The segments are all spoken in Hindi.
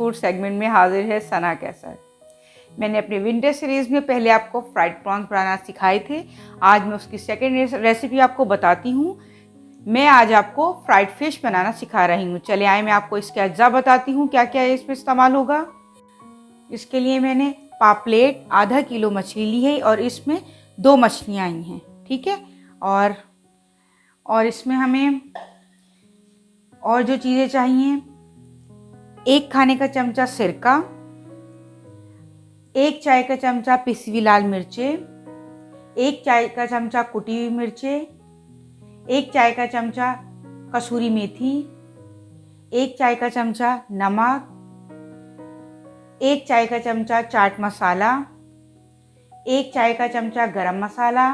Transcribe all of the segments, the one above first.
फूड सेगमेंट में हाजिर है सना कैसर। मैंने अपने विंटर सीरीज़ में पहले आपको फ्राइड प्रॉन्स बनाना सिखाए थे। आज मैं उसकी सेकेंड रेसिपी आपको बताती हूँ। मैं आज आपको फ्राइड फिश बनाना सिखा रही हूँ। चले आए मैं आपको इसके अज्जा बताती हूँ क्या क्या इसमें इस्तेमाल होगा। इसके लिए मैंने पापलेट आधा किलो मछली ली है और इसमें 2 मछलियाँ आई हैं, ठीक है। और इसमें हमें और जो चीज़ें चाहिए, 1 खाने का चमचा सिरका, 1 चाय का चमचा पिसी हुई लाल मिर्चें, 1 चाय का चमचा कुटी हुई मिर्चें, 1 चाय का चमचा कसूरी मेथी, 1 चाय का चमचा नमक, 1 चाय का चमचा चाट मसाला, 1 चाय का चमचा गरम मसाला,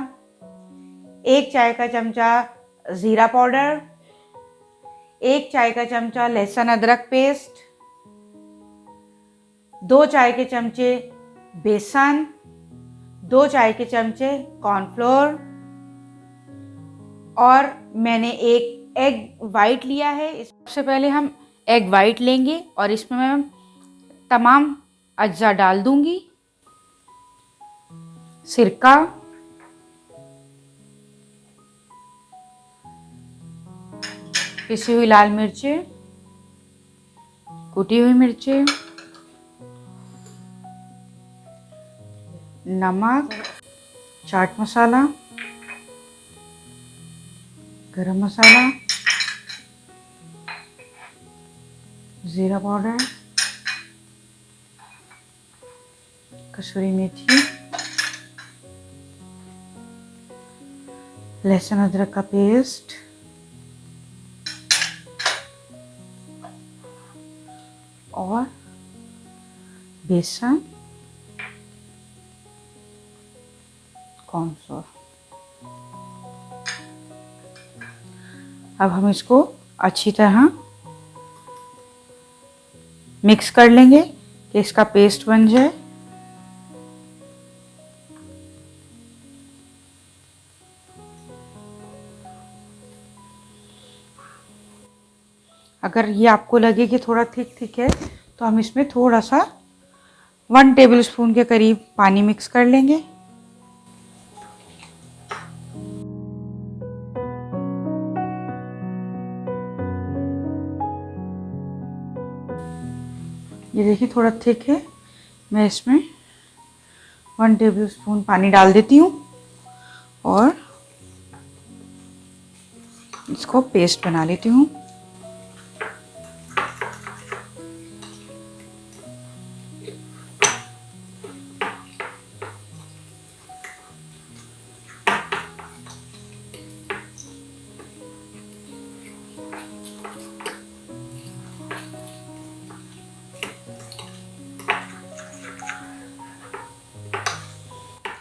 1 चाय का चमचा ज़ीरा पाउडर, 1 चाय का चमचा लहसुन अदरक पेस्ट, 2 चाय के चमचे बेसन, 2 चाय के चमचे कॉर्नफ्लोर और मैंने 1 एग वाइट लिया है। सबसे पहले हम एग वाइट लेंगे और इसमें मैं तमाम अज्जा डाल दूंगी। सिरका, पिसी हुई लाल मिर्चें, कुटी हुई मिर्चें, नमक, चाट मसाला, गरम मसाला, ज़ीरा पाउडर, कसूरी मेथी, लहसुन अदरक का पेस्ट और बेसन, कॉर्नफ्लोर। अब हम इसको अच्छी तरह मिक्स कर लेंगे कि इसका पेस्ट बन जाए। अगर ये आपको लगे कि थोड़ा थिक है तो हम इसमें थोड़ा सा 1 टेबलस्पून के करीब पानी मिक्स कर लेंगे। ये देखिए थोड़ा थिक है, मैं इसमें 1 टेबलस्पून पानी डाल देती हूँ और इसको पेस्ट बना लेती हूँ।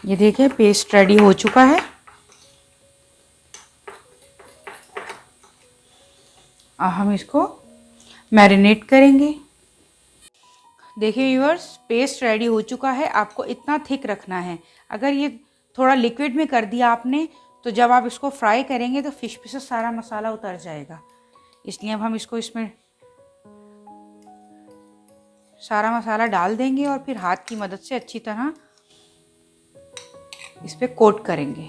ये देखिए पेस्ट रेडी हो चुका है। अब हम इसको मैरिनेट करेंगे। देखिए व्यूअर्स, पेस्ट रेडी हो चुका है। आपको इतना थिक रखना है। अगर ये थोड़ा लिक्विड में कर दिया आपने तो जब आप इसको फ्राई करेंगे तो फिश पे से सारा मसाला उतर जाएगा। इसलिए अब हम इसको इसमें सारा मसाला डाल देंगे और फिर हाथ की मदद से अच्छी तरह इस पे कोट करेंगे।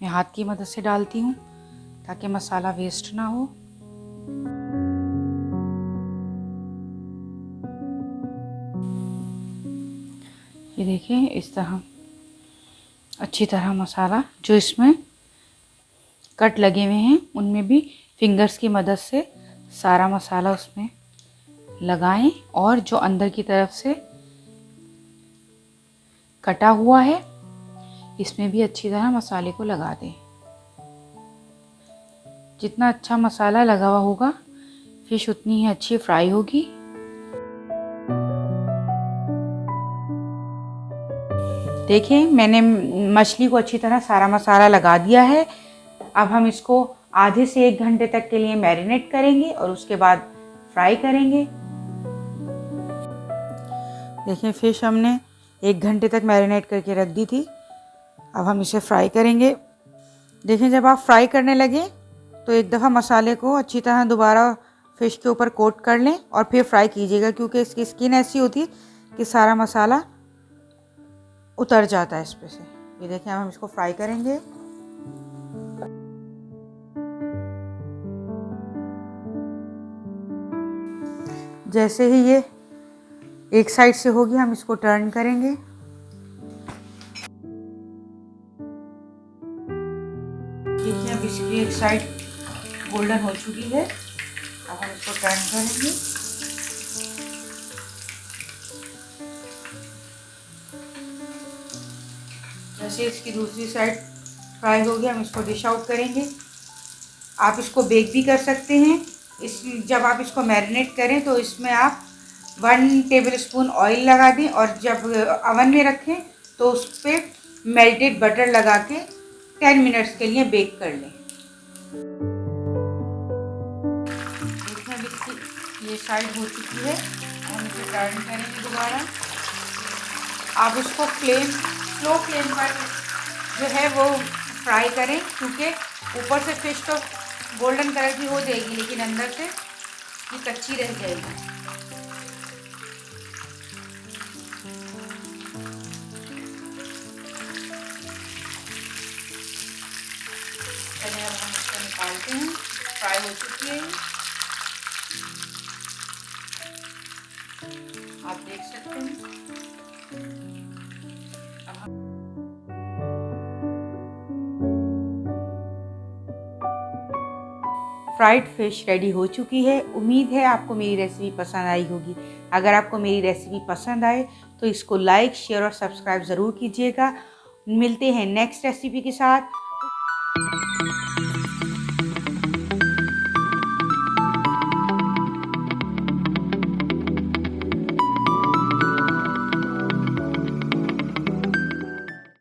मैं हाथ की मदद से डालती हूँ ताकि मसाला वेस्ट ना हो। ये देखिए इस तरह अच्छी तरह मसाला जो इसमें कट लगे हुए हैं उनमें भी फिंगर्स की मदद से सारा मसाला उसमें लगाएं और जो अंदर की तरफ से कटा हुआ है इसमें भी अच्छी तरह मसाले को लगा दें। जितना अच्छा मसाला लगा हुआ होगा फिश उतनी ही अच्छी फ्राई होगी। देखिए मैंने मछली को अच्छी तरह सारा मसाला लगा दिया है। अब हम इसको आधे से 1 घंटे तक के लिए मैरिनेट करेंगे और उसके बाद फ्राई करेंगे। देखिए फिश हमने 1 घंटे तक मैरिनेट करके रख दी थी। अब हम इसे फ्राई करेंगे। देखें, जब आप फ्राई करने लगे तो एक दफ़ा मसाले को अच्छी तरह दोबारा फ़िश के ऊपर कोट कर लें और फिर फ्राई कीजिएगा, क्योंकि इसकी स्किन ऐसी होती है कि सारा मसाला उतर जाता है इस पे से। ये देखें, अब हम इसको फ्राई करेंगे। जैसे ही ये एक साइड से होगी हम इसको टर्न करेंगे। देखिए, अब इसकी एक साइड गोल्डन हो चुकी है। अब हम इसको टर्न करेंगे। जैसे इसकी दूसरी साइड फ्राई हो गया, हम इसको डिश आउट करेंगे। आप इसको बेक भी कर सकते हैं। जब आप इसको मैरिनेट करें तो इसमें आप 1 टेबलस्पून ऑयल लगा दें और जब अवन में रखें तो उस पर मेल्टेड बटर लगा के 10 मिनट्स के लिए बेक कर लें। देखिए, अब इसकी ये साइड हो चुकी है। हम इसे टर्न करेंगे दोबारा। आप उसको स्लो फ्लेम पर जो है वो फ्राई करें, क्योंकि ऊपर से फिश तो गोल्डन कलर की हो जाएगी लेकिन अंदर से ये कच्ची रह जाएगी। चलिए, अब हम इसको निकालते हैं। फ्राई हो चुकी है, आप देख सकते हैं। फ्राइड फ़िश रेडी हो चुकी है। उम्मीद है आपको मेरी रेसिपी पसंद आई होगी। अगर आपको मेरी रेसिपी पसंद आए तो इसको लाइक, शेयर और सब्सक्राइब ज़रूर कीजिएगा। मिलते हैं नेक्स्ट रेसिपी के साथ।